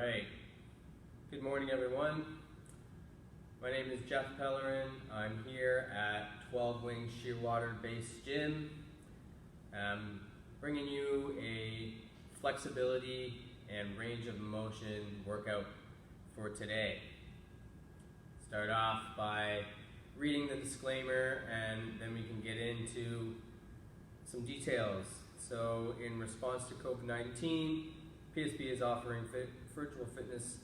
Alright, good morning everyone. My name is Geoff Pellerin. I'm here at 12 Wing Shearwater Base Gym. I'm bringing you a flexibility and range of motion workout for today. Start off by reading the disclaimer and then we can get into some details. So in response to COVID-19, PSP is offering virtual fitness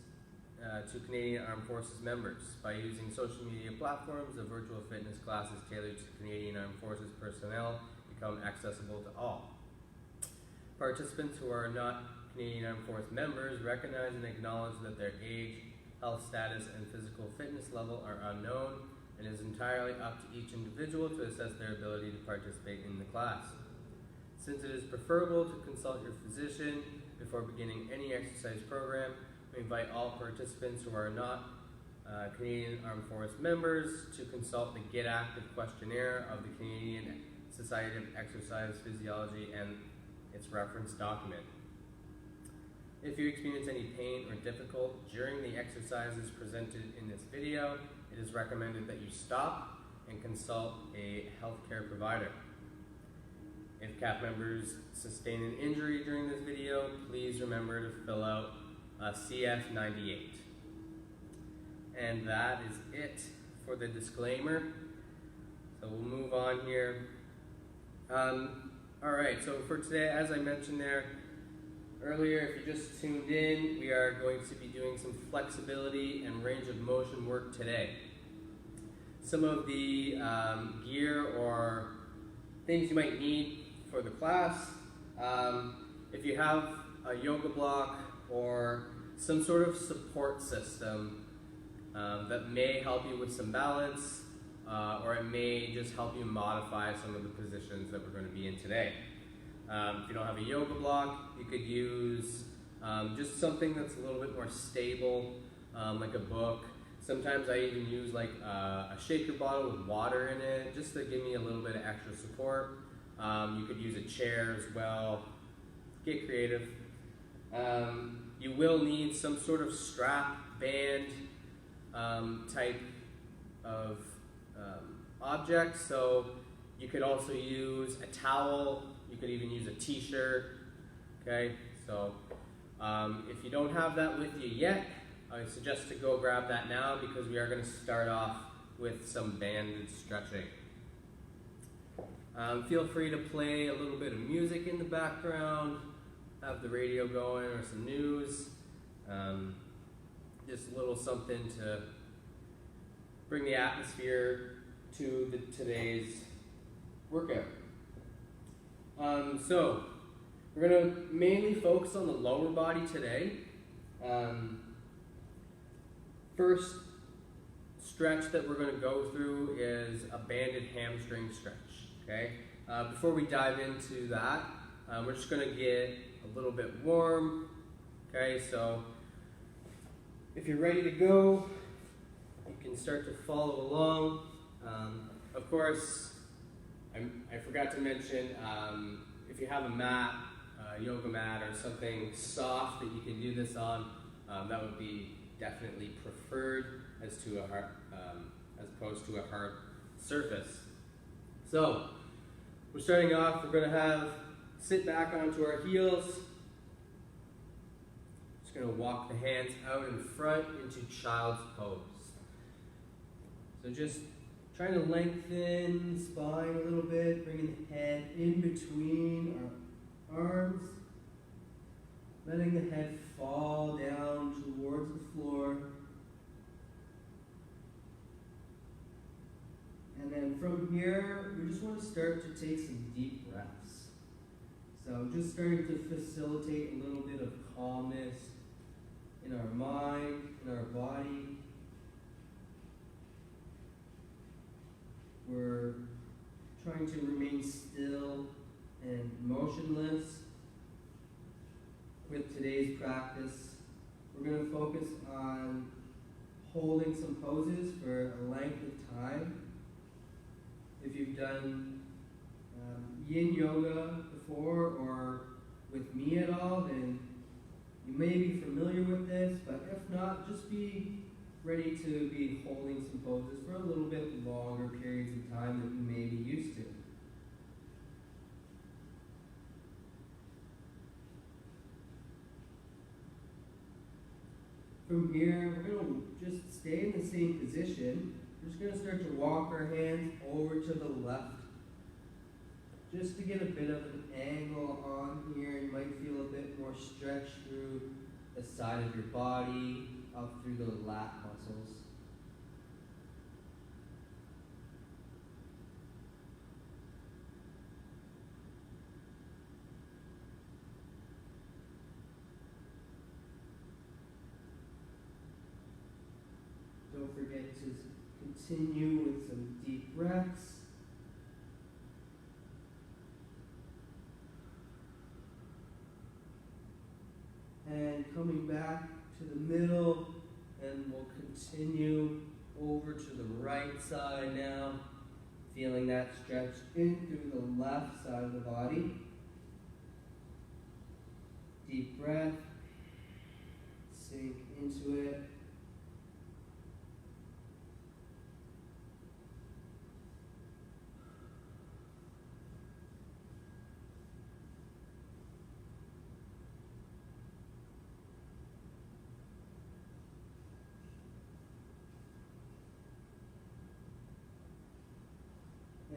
to Canadian Armed Forces members. By using social media platforms, the virtual fitness classes tailored to Canadian Armed Forces personnel become accessible to all. Participants who are not Canadian Armed Forces members recognize and acknowledge that their age, health status, and physical fitness level are unknown, and it is entirely up to each individual to assess their ability to participate in the class. Since it is preferable to consult your physician before beginning any exercise program, we invite all participants who are not Canadian Armed Forces members to consult the Get Active questionnaire of the Canadian Society of Exercise Physiology and its reference document. If you experience any pain or difficulty during the exercises presented in this video, it is recommended that you stop and consult a healthcare provider. If CAF members sustain an injury during this video, please remember to fill out a CF98. And that is it for the disclaimer. So we'll move on here. Alright, so for today, as I mentioned there earlier, if you just tuned in, we are going to be doing some flexibility and range of motion work today. Some of the gear or things you might need for the class, if you have a yoga block or some sort of support system that may help you with some balance, or it may just help you modify some of the positions that we're going to be in today. If you don't have a yoga block, you could use just something that's a little bit more stable, like a book. Sometimes I even use like a shaker bottle with water in it, just to give me a little bit of extra support. You could use a chair as well. Get creative. You will need some sort of strap, band type of object. So you could also use a towel. You could even use a t-shirt. Okay, so if you don't have that with you yet, I suggest to go grab that now because we are going to start off with some banded stretching. Feel free to play a little bit of music in the background, have the radio going or some news, just a little something to bring the atmosphere to today's workout. So we're going to mainly focus on the lower body today. First stretch that we're going to go through is a banded hamstring stretch. Okay. Before we dive into that, we're just going to get a little bit warm. Okay, so if you're ready to go, you can start to follow along. Of course, I forgot to mention, if you have a mat, a yoga mat or something soft that you can do this on, that would be definitely preferred as opposed to a hard surface. So we're starting off, we're going to sit back onto our heels. Just going to walk the hands out in front into child's pose. So just trying to lengthen the spine a little bit, bringing the head in between our arms, letting the head fall down towards the floor. And then from here, we just want to start to take some deep breaths. So just starting to facilitate a little bit of calmness in our mind, in our body. We're trying to remain still and motionless. With today's practice, we're going to focus on holding some poses for a length of time. If you've done yin yoga before or with me at all, then You may be familiar with this, but if not, just be ready to be holding some poses for a little bit longer periods of time than you may be used to. From here, we're going to just stay in the same position. We're just going to start to walk our hands over to the left, just to get a bit of an angle on here. You might feel a bit more stretch through the side of your body, up through the lat muscles. Don't forget to continue with some deep breaths. And coming back to the middle, and we'll continue over to the right side now, feeling that stretch in through the left side of the body. Deep breath, sink into it.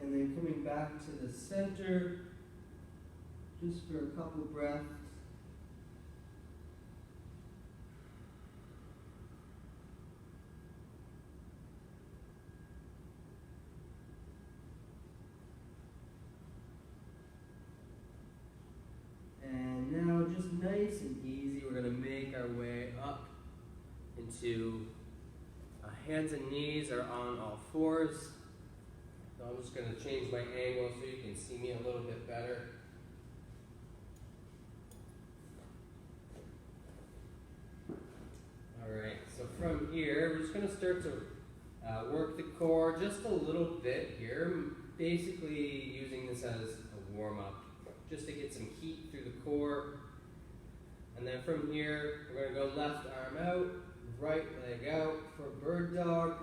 And then coming back to the center, just for a couple breaths. And now, just nice and easy, we're going to make our way up into hands and knees are on all fours. So I'm just going to change my angle so you can see me a little bit better. Alright, so from here, we're just going to start to work the core just a little bit here. I'm basically using this as a warm-up, just to get some heat through the core. And then from here, we're going to go left arm out, right leg out for bird dog.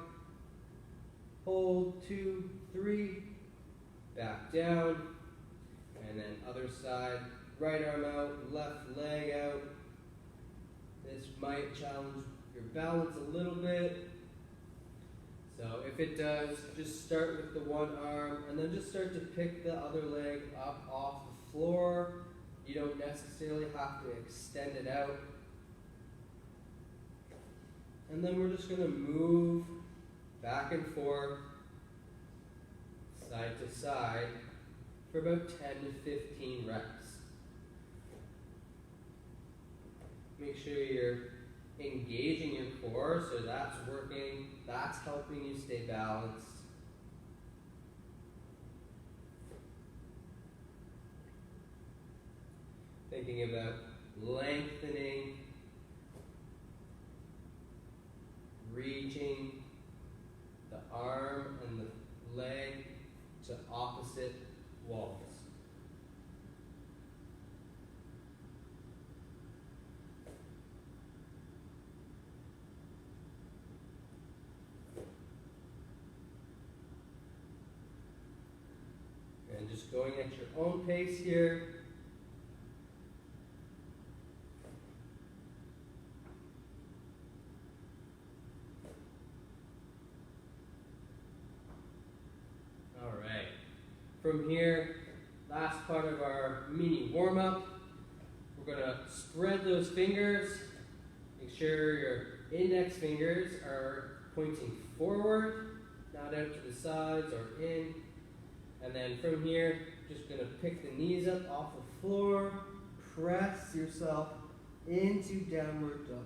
Hold, 2, 3, back down, and then other side, right arm out, left leg out. This might challenge your balance a little bit. So if it does, just start with the one arm, and then just start to pick the other leg up off the floor. You don't necessarily have to extend it out. And then we're just going to move back and forth, side to side, for about 10 to 15 reps. Make sure you're engaging your core, so that's working, that's helping you stay balanced. Thinking about lengthening, reaching the arm and the leg to opposite walls. And just going at your own pace here. From here, last part of our mini warm-up, we're going to spread those fingers. Make sure your index fingers are pointing forward, not out to the sides or in. And then from here, just going to pick the knees up off the floor, press yourself into downward dog.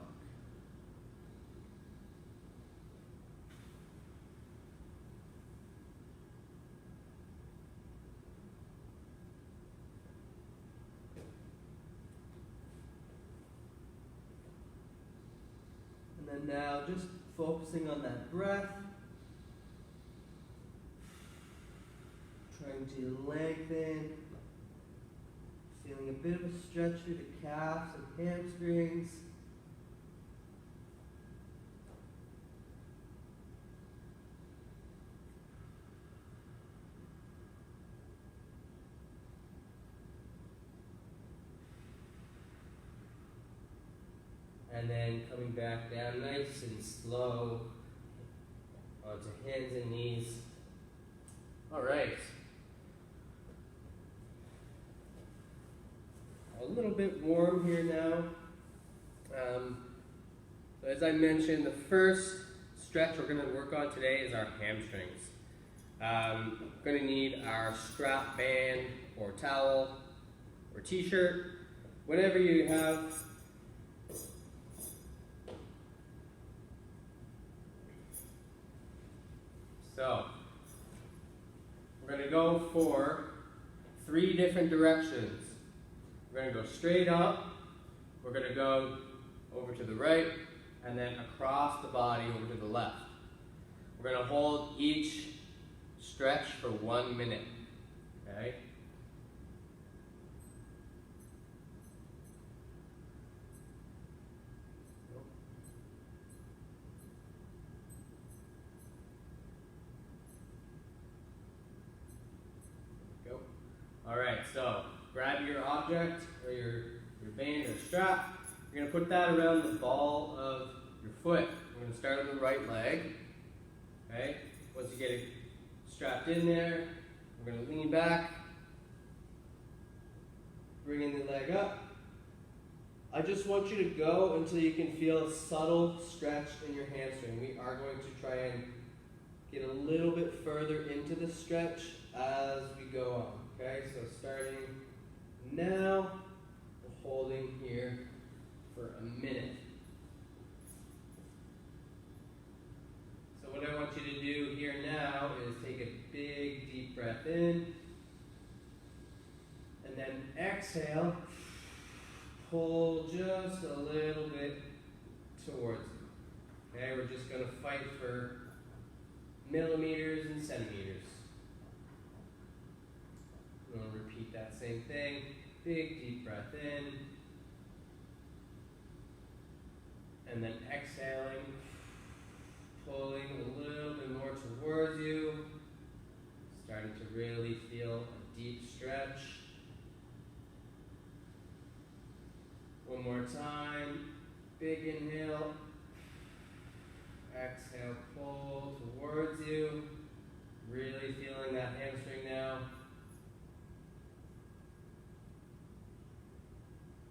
And now just focusing on that breath, trying to lengthen, Feeling a bit of a stretch through the calves and hamstrings. And then coming back down nice and slow onto hands and knees. All right. A little bit warm here now. So as I mentioned, the first stretch we're going to work on today is our hamstrings. We're going to need our strap band or towel or t-shirt, whatever you have. So, we're going to go for 3 different directions. We're going to go straight up, we're going to go over to the right, and then across the body over to the left. We're going to hold each stretch for 1 minute. Okay? Go. All right, so grab your object or your band or strap. You're going to put that around the ball of your foot. We're going to start on the right leg. Okay? Once you get it strapped in there, we're going to lean back, bringing the leg up. I just want you to go until you can feel a subtle stretch in your hamstring. We are going to try and get a little bit further into the stretch as we go on. Okay, so starting now, we're holding here for a minute. So what I want you to do here now is take a big deep breath in, and then exhale, pull just a little bit towards you. Okay, we're just going to fight for millimeters and centimeters. We're going to repeat that same thing. Big deep breath in. And then exhaling, pulling a little bit more towards you. Starting to really feel a deep stretch. One more time. Big inhale. Exhale, pull towards you. Really feeling that hamstring now.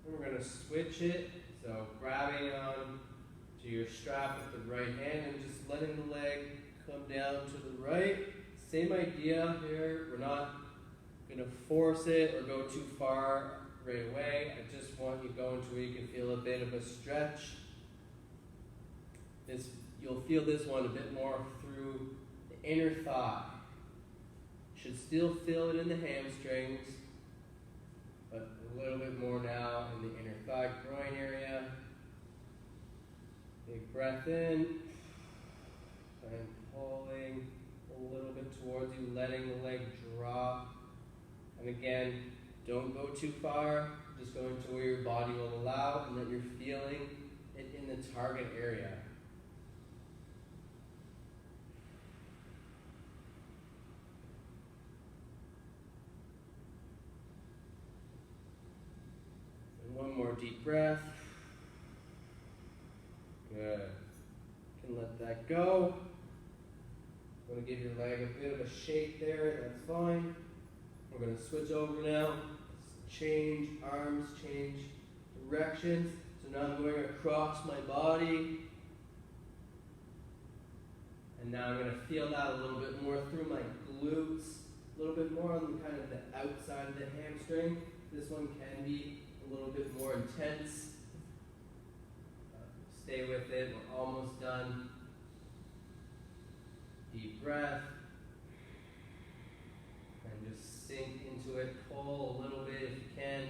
And we're going to switch it. So grabbing on to your strap with the right hand and just letting the leg come down to the right. Same idea here. We're not going to force it or go too far right away. I just want you going to where you can feel a bit of a stretch. You'll feel this one a bit more through the inner thigh. Should still feel it in the hamstrings, but a little bit more now in the inner thigh groin area. Big breath in, and pulling a little bit towards you, letting the leg drop. And again, don't go too far, just going to where your body will allow and that you're feeling it in the target area. One more deep breath. Good. You can let that go. I'm going to give your leg a bit of a shake there. That's fine. We're going to switch over now. Change arms, change directions. So now I'm going across my body. And now I'm going to feel that a little bit more through my glutes. A little bit more on kind of the outside of the hamstring. This one can be a little bit more intense. Stay with it, we're almost done. Deep breath. And just sink into it, pull a little bit if you can.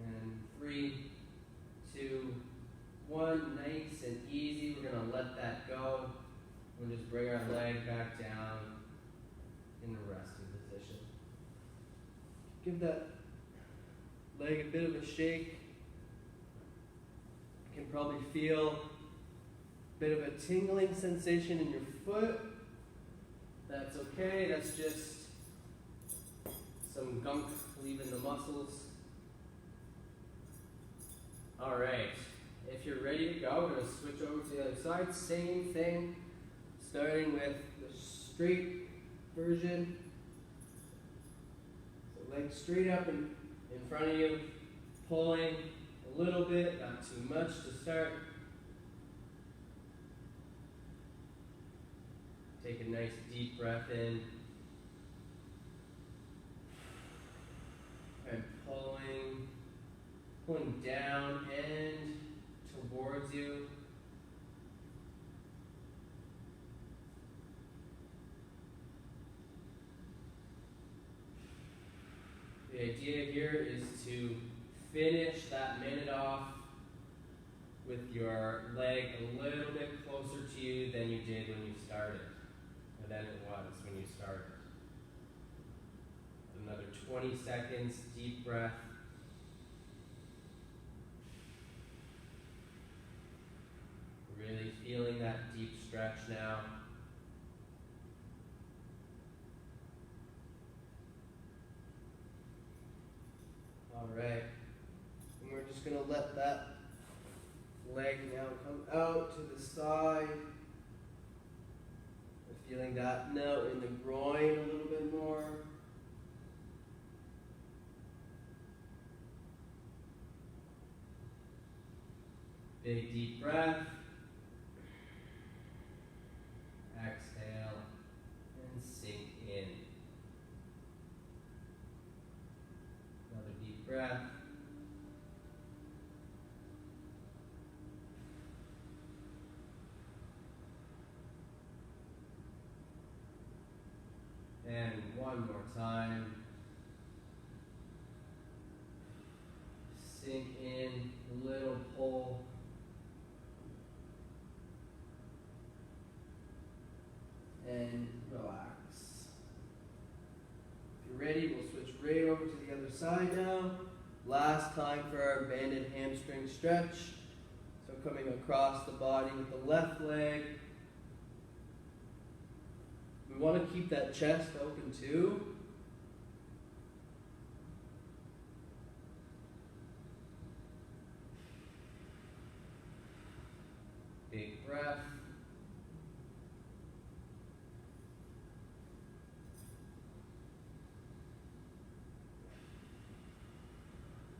And 3, 2, 1, nice and easy. We're going to let that go. give that leg a bit of a shake. You can probably feel a bit of a tingling sensation in your foot. That's okay, that's just some gunk leaving the muscles. Alright, if you're ready to go, we're going to switch over to the other side. Same thing, starting with the straight version. So legs straight up in front of you, pulling a little bit, not too much to start. Take a nice deep breath in. And pulling down and towards you. The idea here is to finish that minute off with your leg a little bit closer to you than you did when you started, or than it was when you started. Another 20 seconds, deep breath. Really feeling that deep stretch now. All right, and we're just going to let that leg now come out to the side. We're feeling that now in the groin a little bit more. Big deep breath. Exhale and sink in. Another deep breath. And one more time. Sink in, little pull. And relax. If you're ready, we'll switch right over to the other side now. Last time for our banded hamstring stretch. So coming across the body with the left leg. We want to keep that chest open too. Big breath.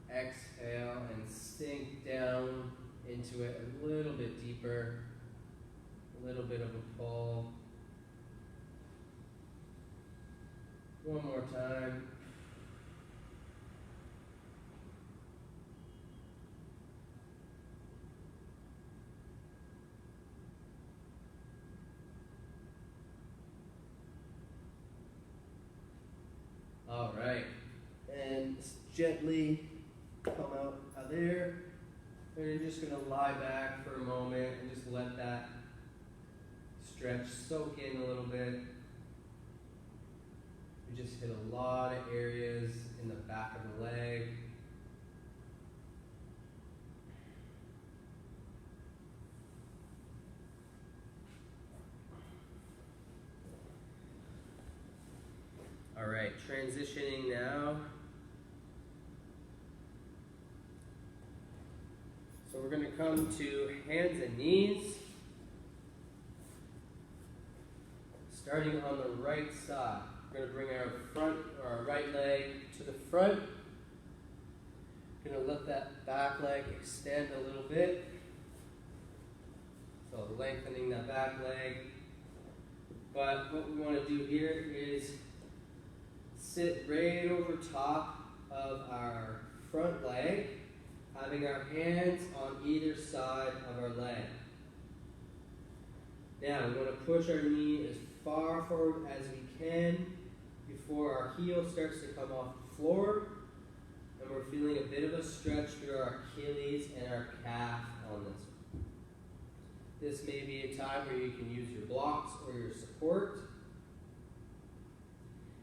Exhale and sink down into it a little bit deeper, a little bit of a pull. One more time. All right, and gently come out of there, and you're just going to lie back for a moment and just let that stretch soak in a little bit. We just hit a lot of areas in the back of the leg. All right, transitioning now. So we're going to come to hands and knees. Starting on the right side. We're going to bring our right leg to the front. We're going to let that back leg extend a little bit. So lengthening that back leg. But what we want to do here is sit right over top of our front leg, having our hands on either side of our leg. Now we want to push our knee as far forward as we can before our heel starts to come off the floor, and we're feeling a bit of a stretch through our Achilles and our calf on this one. This may be a time where you can use your blocks or your support.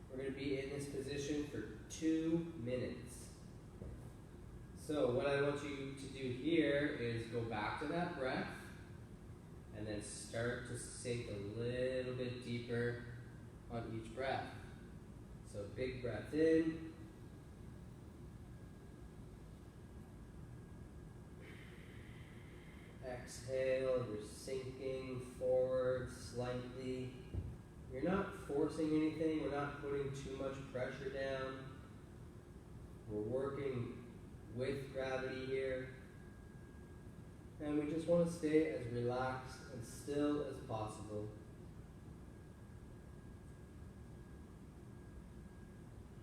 We're going to be in this position for 2 minutes. So what I want you to do here is go back to that breath and then start to sink a little bit deeper on each breath. So big breath in. Exhale, you're sinking forward slightly. You're not forcing anything, we're not putting too much pressure down. We're working with gravity here. And we just want to stay as relaxed and still as possible.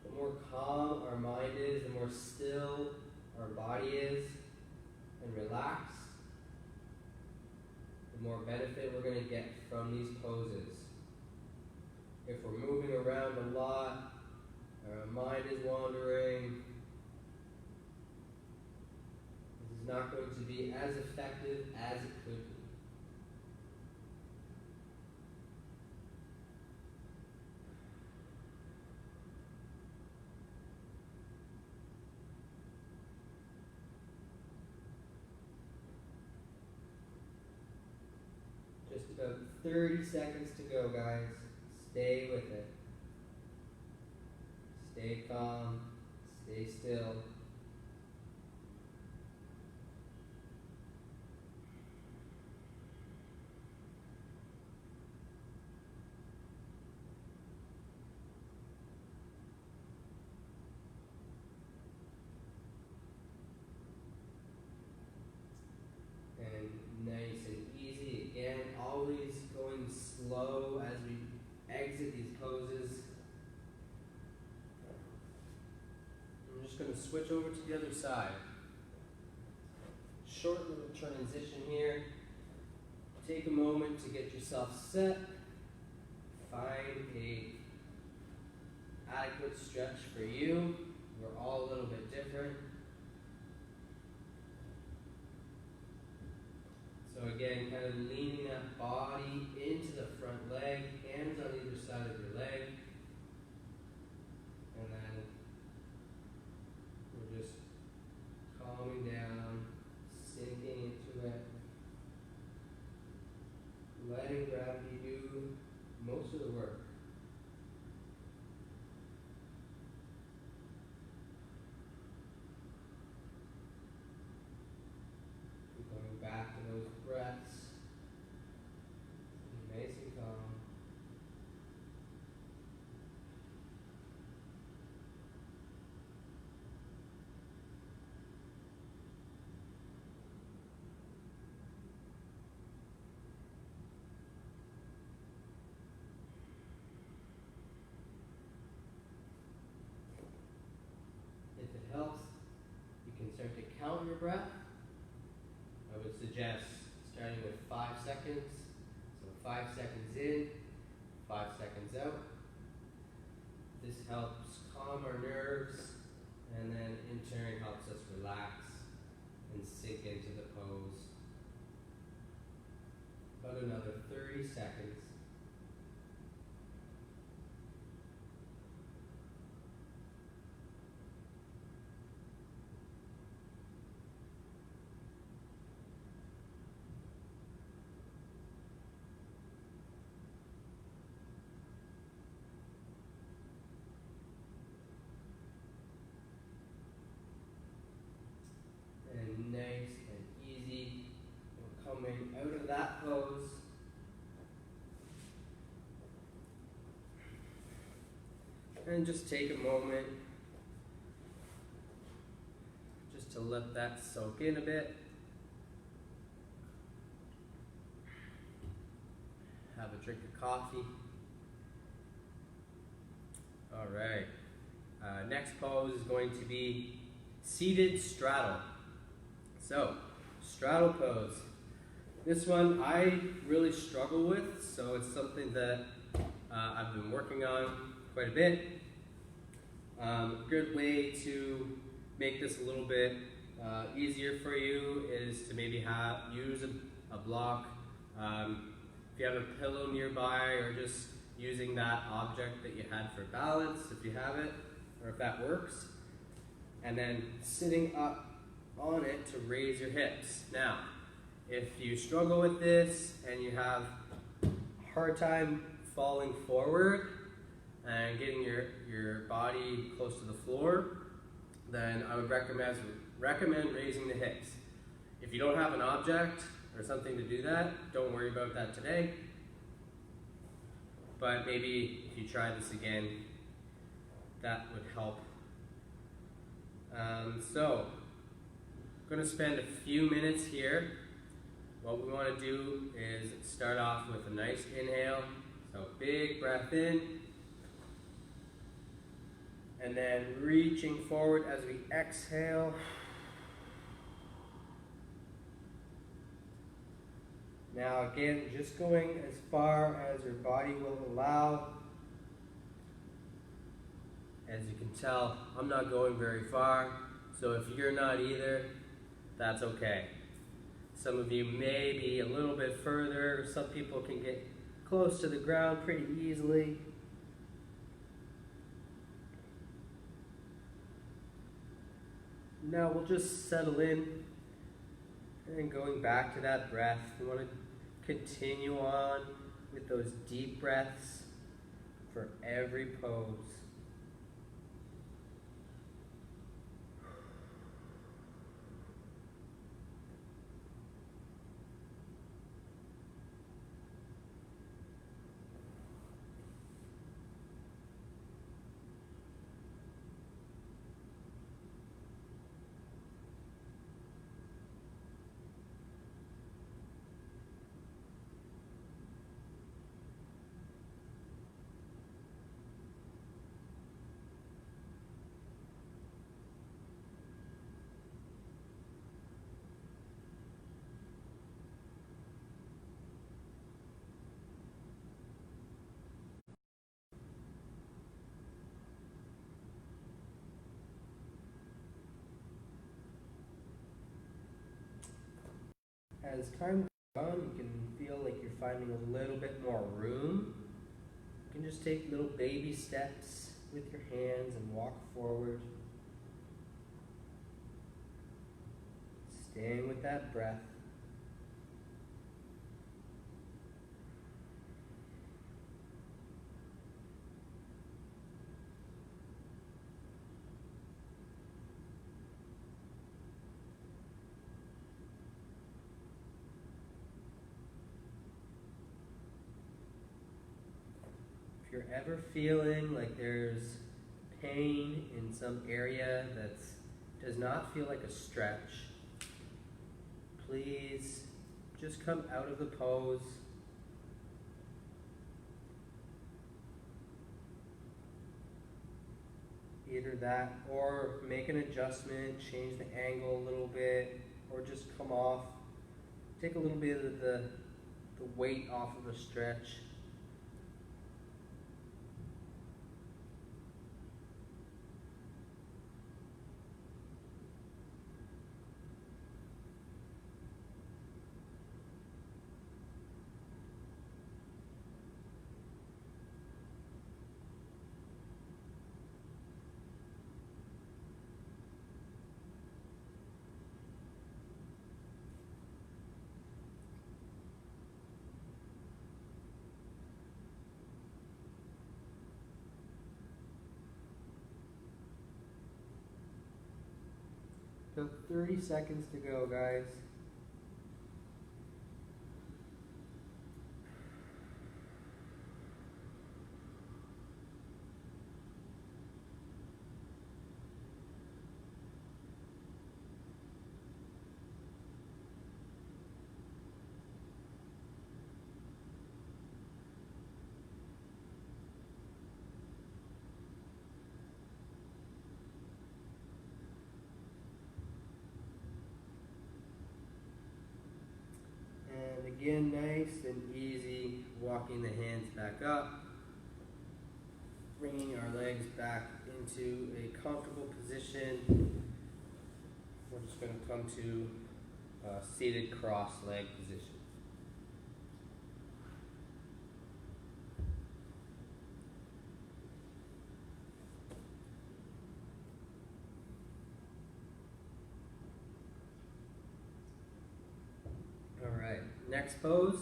The more calm our mind is, the more still our body is and relaxed, the more benefit we're going to get from these poses. If we're moving around a lot, our mind is wandering, this is not going to be as effective as it could be. Just about 30 seconds to go, guys. Stay with it. Stay calm. Stay still. And nice and easy. Again, always going slow as we exit these poses. I'm just going to switch over to the other side. Short little transition here. Take a moment to get yourself set. Find a adequate stretch for you. We're all a little bit different. So again, kind of leaning that body into the front leg, hands on either side of your leg. And then we're just calming down, sinking into it, letting gravity do most of the work. Going back to those breaths, nice and calm. If it helps, you can start to count your breath. I would suggest starting with 5 seconds. So 5 seconds in, 5 seconds out. This helps calm our nerves and then in turn helps us relax and sink into the pose. About another 30 seconds. And nice and easy. We're coming out of that pose. And just take a moment just to let that soak in a bit. Have a drink of coffee. All right. Next pose is going to be seated straddle. So, straddle pose. This one I really struggle with, so it's something that I've been working on quite a bit. A good way to make this a little bit easier for you is to maybe use a block. If you have a pillow nearby, or just using that object that you had for balance, if you have it, or if that works. and then sitting up on it to raise your hips. Now, if you struggle with this and you have a hard time falling forward and getting your body close to the floor, then I would recommend raising the hips. If you don't have an object or something to do that, don't worry about that today. But maybe if you try this again, that would help. So, I'm going to spend a few minutes here. What we want to do is start off with a nice inhale. So big breath in. And then reaching forward as we exhale. Now again, just going as far as your body will allow. As you can tell, I'm not going very far, so if you're not either, that's okay. Some of you may be a little bit further. Some people can get close to the ground pretty easily. Now we'll just settle in and going back to that breath. We want to continue on with those deep breaths for every pose. As time goes on, you can feel like you're finding a little bit more room. You can just take little baby steps with your hands and walk forward. Staying with that breath. If you're ever feeling like there's pain in some area that does not feel like a stretch, please just come out of the pose. Either that or make an adjustment, change the angle a little bit, or just come off. Take a little bit of the weight off of the stretch. So 30 seconds to go, guys. Again, nice and easy, walking the hands back up, bringing our legs back into a comfortable position. We're just going to come to a seated cross-leg position. next pose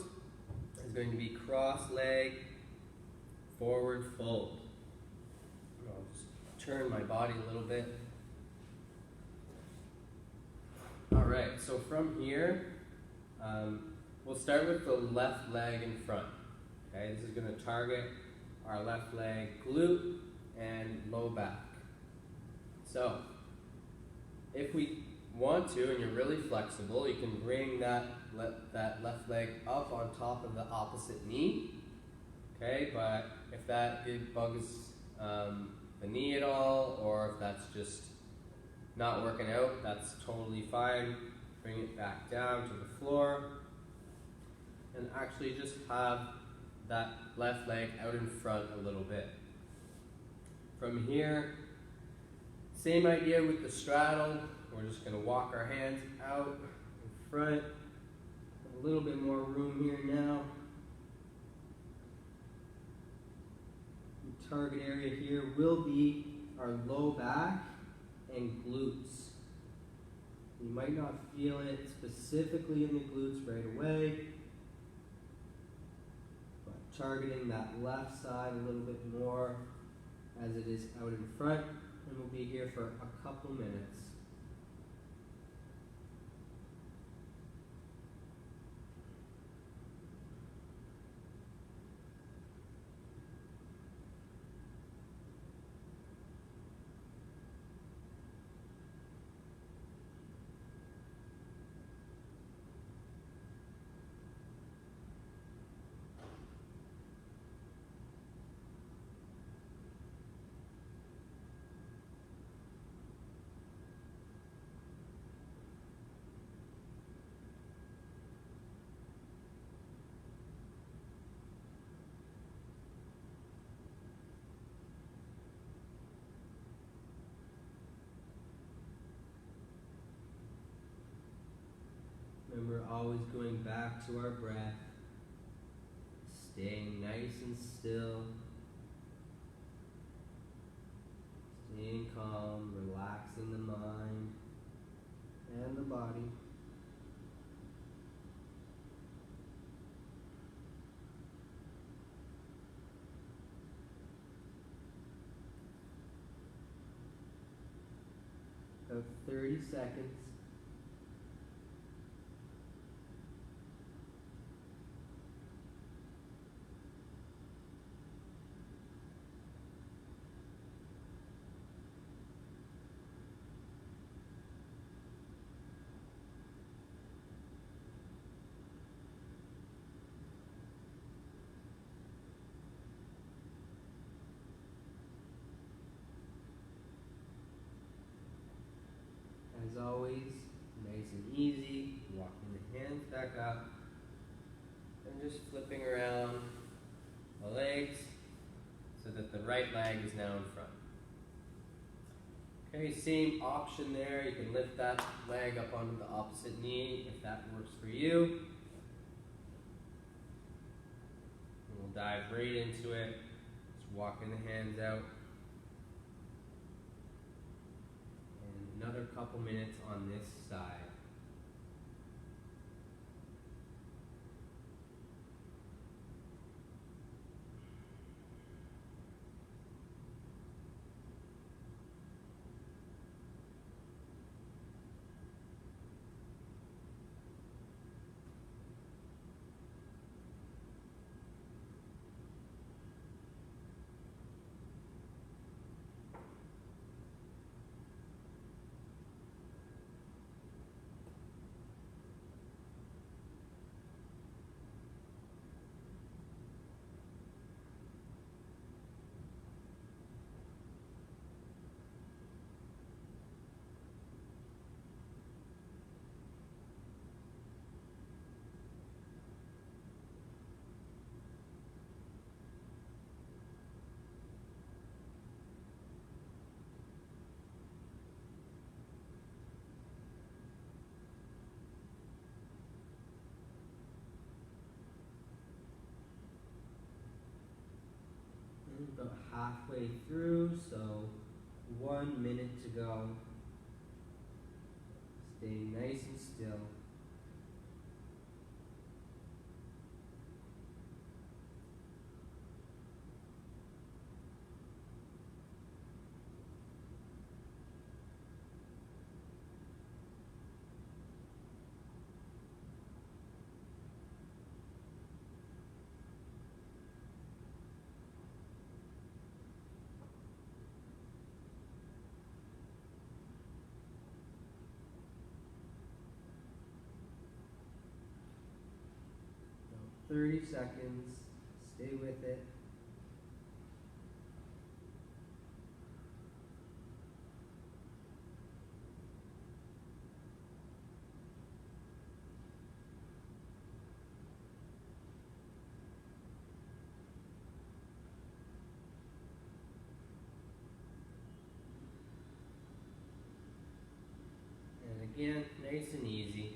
is going to be cross leg forward fold. I'll just turn my body a little bit. Alright, so from here, we'll start with the left leg in front. Okay, this is going to target our left leg glute and low back. So, if we want to, and you're really flexible, you can bring that left leg up on top of the opposite knee. Okay, but if that bugs the knee at all, or if that's just not working out, that's totally fine. Bring it back down to the floor and actually just have that left leg out in front a little bit. From here, same idea with the straddle. We're just going to walk our hands out in front. A little bit more room here now. The target area here will be our low back and glutes. You might not feel it specifically in the glutes right away, but targeting that left side a little bit more as it is out in front, and we'll be here for a couple minutes. Remember, always going back to our breath, staying nice and still, staying calm, relaxing the mind and the body. About 30 seconds. As always, nice and easy, walking the hands back up, and just flipping around the legs so that the right leg is now in front. Okay, same option there, you can lift that leg up onto the opposite knee if that works for you. And we'll dive right into it, just walking the hands out. Another couple minutes on this side. About halfway through, so 1 minute to go. Stay nice and still. 30 seconds. Stay with it. And again, nice and easy.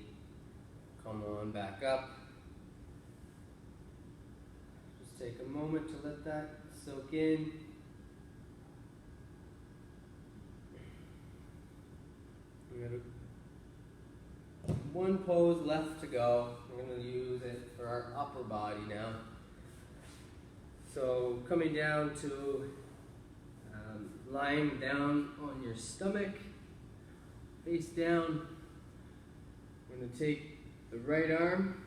Come on back up. Just take a moment to let that soak in. We got one pose left to go. We're going to use it for our upper body now. So coming down to lying down on your stomach, face down. We're going to take the right arm,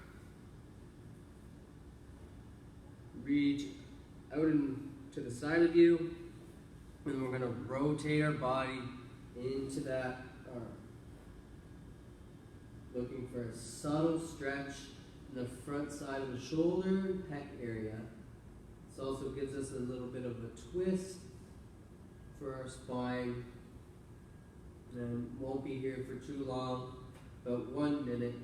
reach out to the side of you, and we're going to rotate our body into that arm. Looking for a subtle stretch in the front side of the shoulder and pec area. This also gives us a little bit of a twist for our spine. And won't be here for too long, about 1 minute.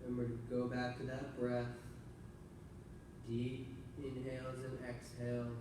And we're going to go back to that breath. Deep inhales and exhales.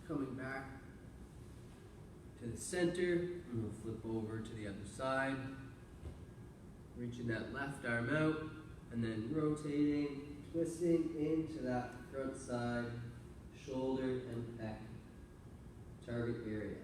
Coming back to the center, and we'll flip over to the other side. Reaching that left arm out, and then rotating, twisting into that front side, shoulder and pec target area.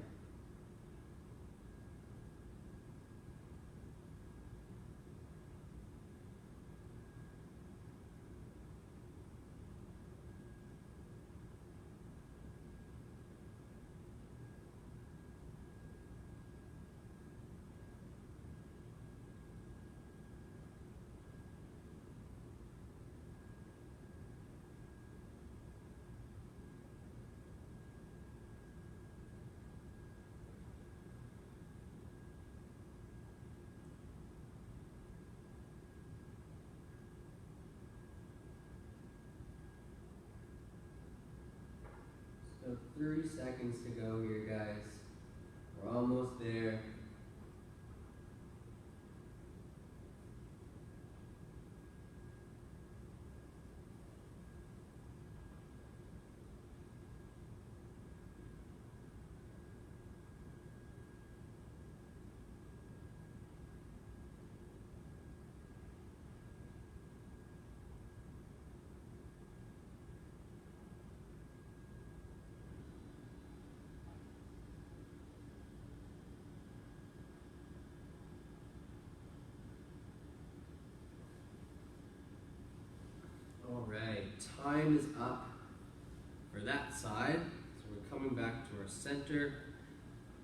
So 30 seconds to go here, guys. We're almost there. Alright, time is up for that side. So we're coming back to our center.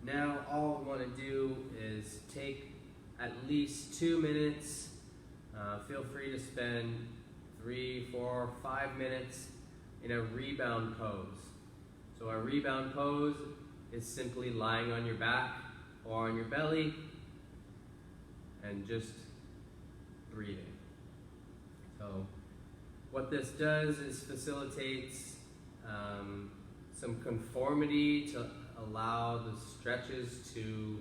Now all we want to do is take at least 2 minutes. Feel free to spend 3, 4, 5 minutes in a rebound pose. So our rebound pose is simply lying on your back or on your belly and just breathing. So what this does is facilitates some conformity to allow the stretches to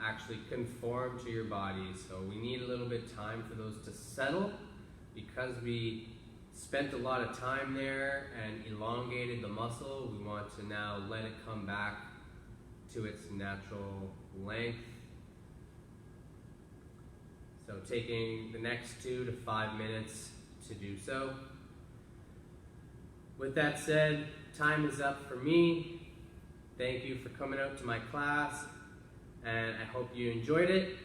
actually conform to your body. So we need a little bit of time for those to settle because we spent a lot of time there and elongated the muscle. We want to now let it come back to its natural length. So taking the next 2 to 5 minutes to do so. With that said, time is up for me. Thank you for coming out to my class, and I hope you enjoyed it.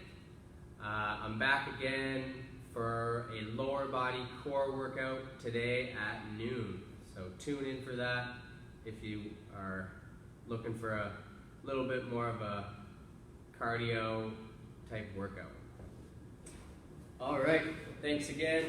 I'm back again for a lower body core workout today at noon. So tune in for that if you are looking for a little bit more of a cardio type workout. All right, thanks again.